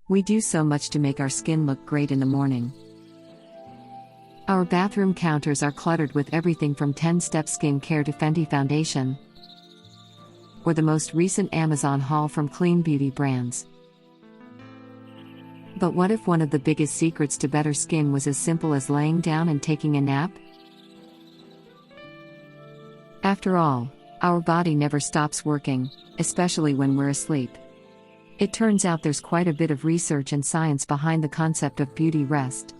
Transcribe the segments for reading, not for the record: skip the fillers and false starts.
We do so much to make our skin look great in the morning. Our bathroom counters are cluttered with everything from 10-step skincare to Fenty foundation, or the most recent Amazon haul from clean beauty brands. But what if one of the biggest secrets to better skin was as simple as laying down and taking a nap? After all, our body never stops working, especially when we're asleep. It turns out there's quite a bit of research and science behind the concept of beauty rest.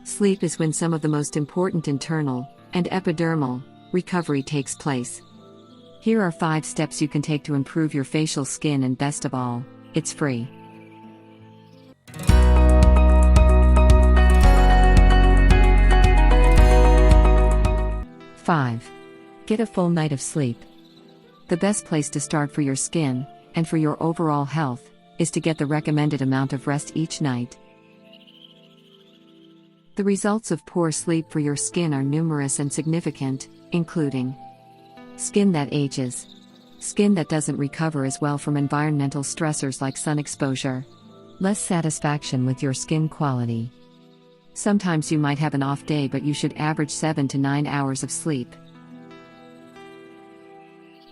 Sleep is when some of the most important internal and epidermal recovery takes place. Here are 5 steps you can take to improve your facial skin, and best of all, it's free. 5. Get a full night of sleep. The best place to start for your skin, and for your overall health, is to get the recommended amount of rest each night. The results of poor sleep for your skin are numerous and significant, including skin that ages, skin that doesn't recover as well from environmental stressors like sun exposure, less satisfaction with your skin quality. Sometimes you might have an off day, but you should average 7 to 9 hours of sleep.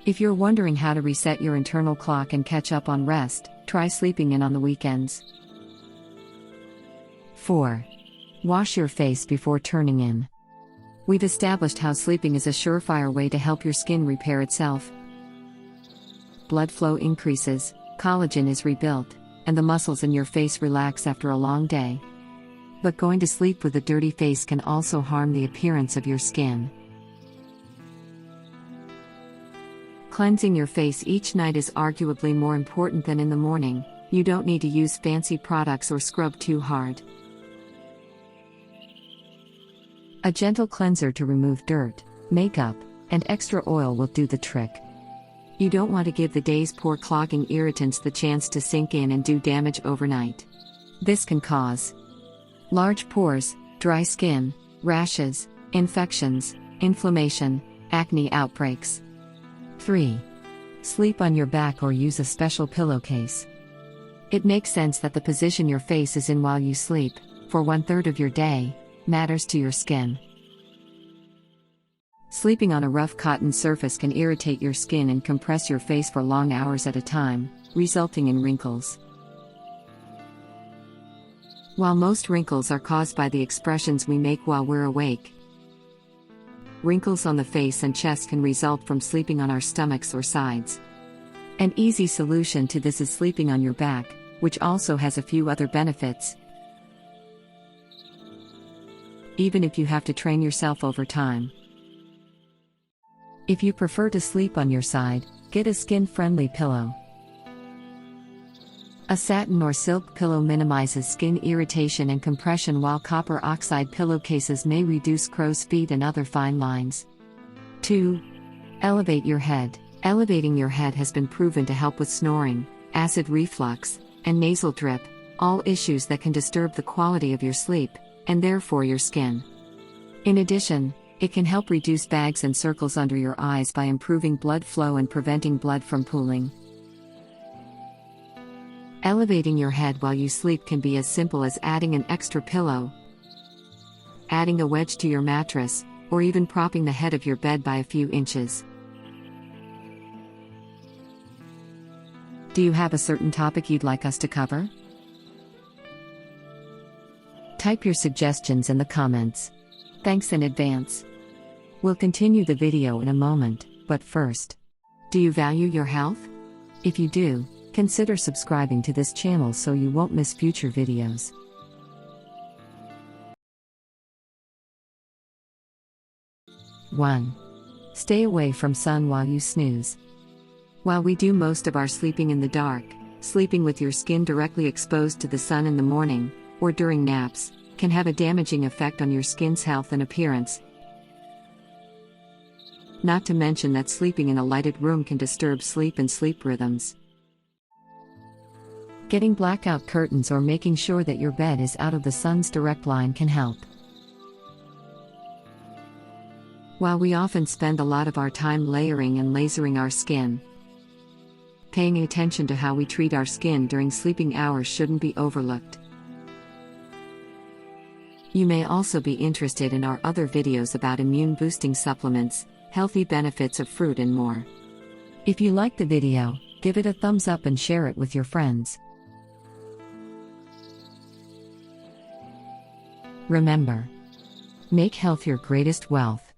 If you're wondering how to reset your internal clock and catch up on rest, try sleeping in on the weekends. 4. Wash your face before turning in. We've established how sleeping is a surefire way to help your skin repair itself. Blood flow increases, collagen is rebuilt, and the muscles in your face relax after a long day. But going to sleep with a dirty face can also harm the appearance of your skin. Cleansing your face each night is arguably more important than in the morning. You don't need to use fancy products or scrub too hard. A gentle cleanser to remove dirt, makeup, and extra oil will do the trick. You don't want to give the day's pore clogging irritants the chance to sink in and do damage overnight. This can cause large pores, dry skin, rashes, infections, inflammation, acne outbreaks. 3. Sleep on your back or use a special pillowcase. It makes sense that the position your face is in while you sleep, for 1/3 of your day, matters to your skin. Sleeping on a rough cotton surface can irritate your skin and compress your face for long hours at a time, resulting in wrinkles. While most wrinkles are caused by the expressions we make while we're awake, wrinkles on the face and chest can result from sleeping on our stomachs or sides. An easy solution to this is sleeping on your back, which also has a few other benefits. Even if you have to train yourself over time. If you prefer to sleep on your side, get a skin-friendly pillow. A satin or silk pillow minimizes skin irritation and compression, while copper oxide pillowcases may reduce crow's feet and other fine lines. 2. Elevate your head. Elevating your head has been proven to help with snoring, acid reflux, and nasal drip, all issues that can disturb the quality of your sleep, and therefore your skin. In addition, it can help reduce bags and circles under your eyes by improving blood flow and preventing blood from pooling. Elevating your head while you sleep can be as simple as adding an extra pillow, adding a wedge to your mattress, or even propping the head of your bed by a few inches. Do you have a certain topic you'd like us to cover? Type your suggestions in the comments. Thanks in advance. We'll continue the video in a moment, but first, do you value your health? If you do, consider subscribing to this channel so you won't miss future videos. 1. Stay away from sun while you snooze. While we do most of our sleeping in the dark, sleeping with your skin directly exposed to the sun in the morning, or during naps, can have a damaging effect on your skin's health and appearance. Not to mention that sleeping in a lighted room can disturb sleep and sleep rhythms. Getting blackout curtains or making sure that your bed is out of the sun's direct line can help. While we often spend a lot of our time layering and lasering our skin, Paying attention to how we treat our skin during sleeping hours shouldn't be overlooked. You may also be interested in our other videos about immune-boosting supplements, healthy benefits of fruit and more. If you liked the video, give it a thumbs up and share it with your friends. Remember, make health your greatest wealth.